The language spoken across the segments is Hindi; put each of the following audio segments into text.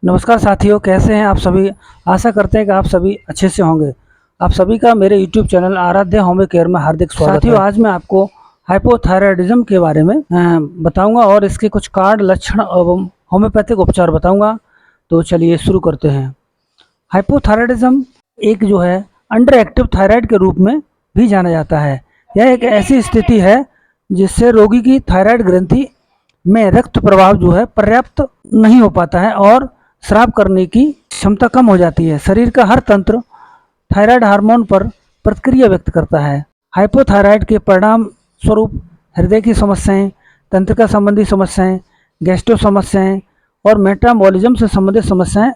नमस्कार साथियों, कैसे हैं आप सभी। आशा करते हैं कि आप सभी अच्छे से होंगे। आप सभी का मेरे YouTube चैनल आराध्य होम केयर में हार्दिक स्वागत है। साथियों, आज मैं आपको हाइपोथायराइडिज्म के बारे में बताऊंगा और इसके कुछ कार्ड, लक्षण एवं होम्योपैथिक उपचार बताऊंगा। तो चलिए शुरू करते हैं। हाइपोथायराइडिज्म एक जो है अंडर एक्टिव थायराइड के रूप में भी जाना जाता है। यह एक ऐसी स्थिति है जिससे रोगी की थायराइड ग्रंथि में रक्त प्रवाह जो है पर्याप्त नहीं हो पाता है और स्राव करने की क्षमता कम हो जाती है। शरीर का हर तंत्र थायराइड हार्मोन पर प्रतिक्रिया व्यक्त करता है। हाइपोथायराइड के परिणाम स्वरूप हृदय की समस्याएं, तंत्रिका संबंधी समस्याएं, गैस्ट्रो समस्याएं और मेटाबॉलिज्म से संबंधित समस्याएं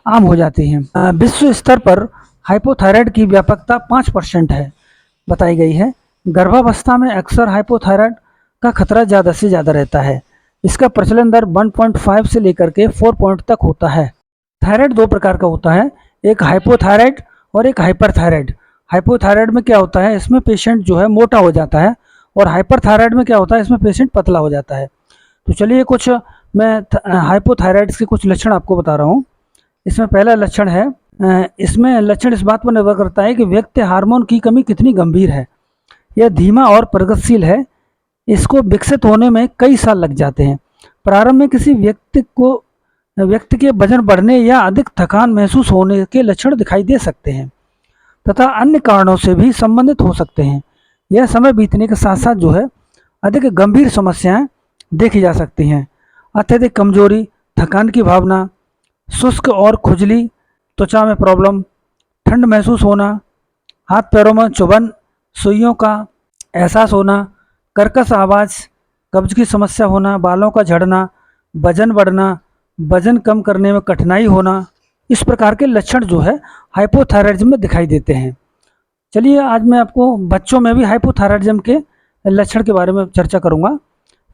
आम हो जाती हैं। विश्व स्तर पर हाइपोथायराइड की व्यापकता 5% है बताई गई है। गर्भावस्था में अक्सर हाइपोथायराइड का खतरा ज़्यादा से ज़्यादा रहता है। इसका प्रचलन दर 1.5 से लेकर के 4 पॉइंट तक होता है। थायराइड दो प्रकार का होता है, एक हाइपोथायराइड और एक हाइपरथायराइड। हाइपोथायराइड में क्या होता है, इसमें पेशेंट जो है मोटा हो जाता है, और हाइपरथायराइड में क्या होता है, इसमें पेशेंट पतला हो जाता है। तो चलिए कुछ मैं हाइपोथायराइड के कुछ लक्षण आपको बता रहा हूँ। इसमें पहला लक्षण है, इसमें लक्षण इस बात पर निर्भर करता है कि व्यक्ति हार्मोन की कमी कितनी गंभीर है। यह धीमा और प्रगतिशील है। इसको विकसित होने में कई साल लग जाते हैं। प्रारंभ में किसी व्यक्ति के वजन बढ़ने या अधिक थकान महसूस होने के लक्षण दिखाई दे सकते हैं तथा अन्य कारणों से भी संबंधित हो सकते हैं। यह समय बीतने के साथ साथ जो है अधिक गंभीर समस्याएं देखी जा सकती हैं। अत्यधिक कमजोरी, थकान की भावना, शुष्क और खुजली, त्वचा में प्रॉब्लम, ठंड महसूस होना, हाथ पैरों में चुभन, सुइयों का एहसास होना, कर्कश आवाज़, कब्ज की समस्या होना, बालों का झड़ना, वजन बढ़ना, वजन कम करने में कठिनाई होना, इस प्रकार के लक्षण जो है हाइपोथायराइडिज्म में दिखाई देते हैं। चलिए आज मैं आपको बच्चों में भी हाइपोथायराइडिज्म के लक्षण के बारे में चर्चा करूंगा।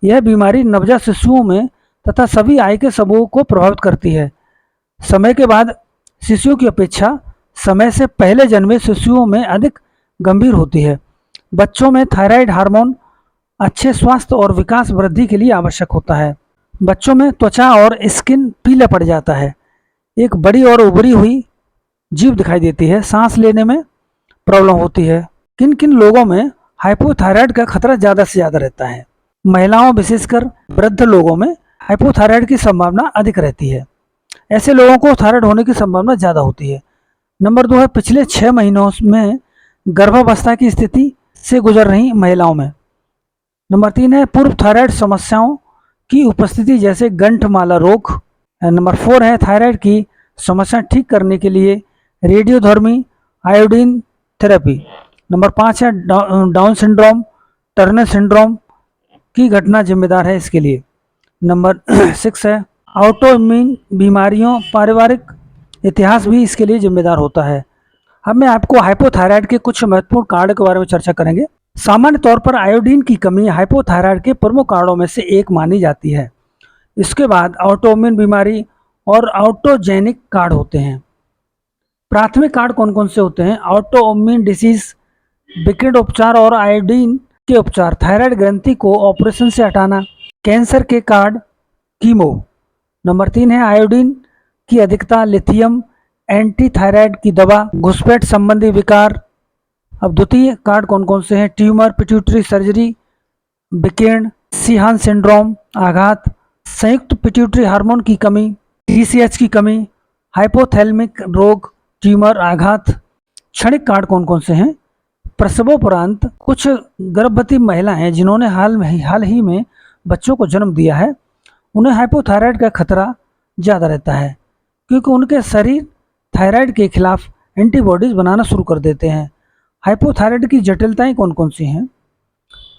यह बीमारी नवजात शिशुओं में तथा सभी आयु के समूह को प्रभावित करती है। समय के बाद शिशुओं की अपेक्षा समय से पहले जन्मे शिशुओं में अधिक गंभीर होती है। बच्चों में थायराइड हार्मोन अच्छे स्वास्थ्य और विकास वृद्धि के लिए आवश्यक होता है। बच्चों में त्वचा और स्किन पीला पड़ जाता है। एक बड़ी और उभरी हुई जीभ दिखाई देती है। सांस लेने में प्रॉब्लम होती है। किन किन लोगों में हाइपोथायराइड का खतरा ज़्यादा से ज़्यादा रहता है। महिलाओं, विशेषकर वृद्ध लोगों में हाइपोथायराइड की संभावना अधिक रहती है। ऐसे लोगों को थायराइड होने की संभावना ज़्यादा होती है। नंबर 2 है पिछले 6 महीनों में गर्भावस्था की स्थिति से गुजर रही महिलाओं में। नंबर 3 है पूर्व थायराइड समस्याओं की उपस्थिति जैसे गंठमाला रोग। नंबर 4 है थायराइड की समस्या ठीक करने के लिए रेडियोधर्मी आयोडीन थेरेपी। नंबर 5 है डाउन सिंड्रोम, टर्नर सिंड्रोम की घटना जिम्मेदार है इसके लिए। नंबर 6 है ऑटो इम्यून बीमारियों, पारिवारिक इतिहास भी इसके लिए जिम्मेदार होता है। अब मैं आपको हाइपोथायराइड के कुछ महत्वपूर्ण कारण के बारे में चर्चा करेंगे। सामान्य तौर पर आयोडीन की कमी हाइपोथायराइड के प्रमुख कारणों में से एक मानी जाती है। इसके बाद ऑटोइम्यून बीमारी और ऑटोजेनिक कार्ड होते हैं। प्राथमिक कार्ड कौन कौन से होते हैं? ऑटोइम्यून डिसीज, विकिरण उपचार और आयोडीन के उपचार, थायराइड ग्रंथि को ऑपरेशन से हटाना, कैंसर के कार्ड, कीमो। नंबर 3 है आयोडीन की अधिकता, लिथियम, एंटी थायराइड की दवा, घुसपैठ संबंधी विकार। अब द्वितीय कार्ड कौन कौन से हैं? ट्यूमर, पिट्यूटरी सर्जरी, विकिरण, सीहान सिंड्रोम, आघात, संयुक्त पिट्यूटरी हार्मोन की कमी, TCH की कमी, हाइपोथैलेमिक रोग, ट्यूमर, आघात। क्षणिक कार्ड कौन कौन से हैं? प्रसवोपरांत कुछ गर्भवती महिलाएं जिन्होंने हाल ही में बच्चों को जन्म दिया है, उन्हें हाइपोथायराइड का खतरा ज़्यादा रहता है क्योंकि उनके शरीर थायराइड के खिलाफ एंटीबॉडीज बनाना शुरू कर देते हैं। हाइपोथायराइड की जटिलताएं कौन कौन सी हैं?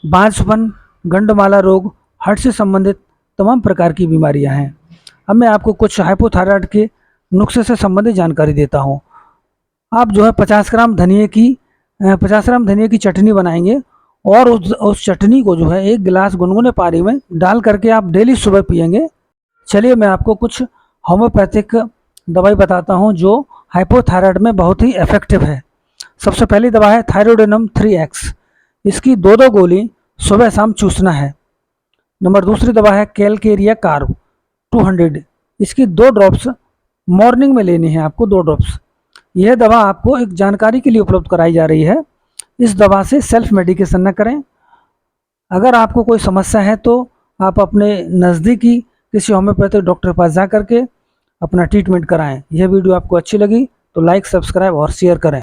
बांझपन, गंडमाला रोग, हार्ट से संबंधित तमाम प्रकार की बीमारियां हैं। अब मैं आपको कुछ हाइपोथायराइड के नुस्खे से संबंधित जानकारी देता हूं। आप जो है 50 ग्राम धनिया की चटनी बनाएंगे और उस चटनी को जो है 1 गिलास गुनगुने पानी में डाल करके आप डेली सुबह पिएंगे। चलिए मैं आपको कुछ होम्योपैथिक दवाई बताता हूं जो हाइपोथायराइड में बहुत ही इफेक्टिव है। सबसे पहली दवा है थायरोडिनम 3X। इसकी 2 गोली सुबह शाम चूसना है। नंबर दूसरी दवा है कैलकेरिया कार्ब 200। इसकी 2 ड्रॉप्स मॉर्निंग में लेनी है आपको 2 ड्रॉप्स। यह दवा आपको एक जानकारी के लिए उपलब्ध कराई जा रही है। इस दवा से सेल्फ मेडिकेशन न करें। अगर आपको कोई समस्या है तो आप अपने नज़दीकी किसी होम्योपैथिक डॉक्टर के पास जा करके अपना ट्रीटमेंट कराएं। यह वीडियो आपको अच्छी लगी तो लाइक, सब्सक्राइब और शेयर करें।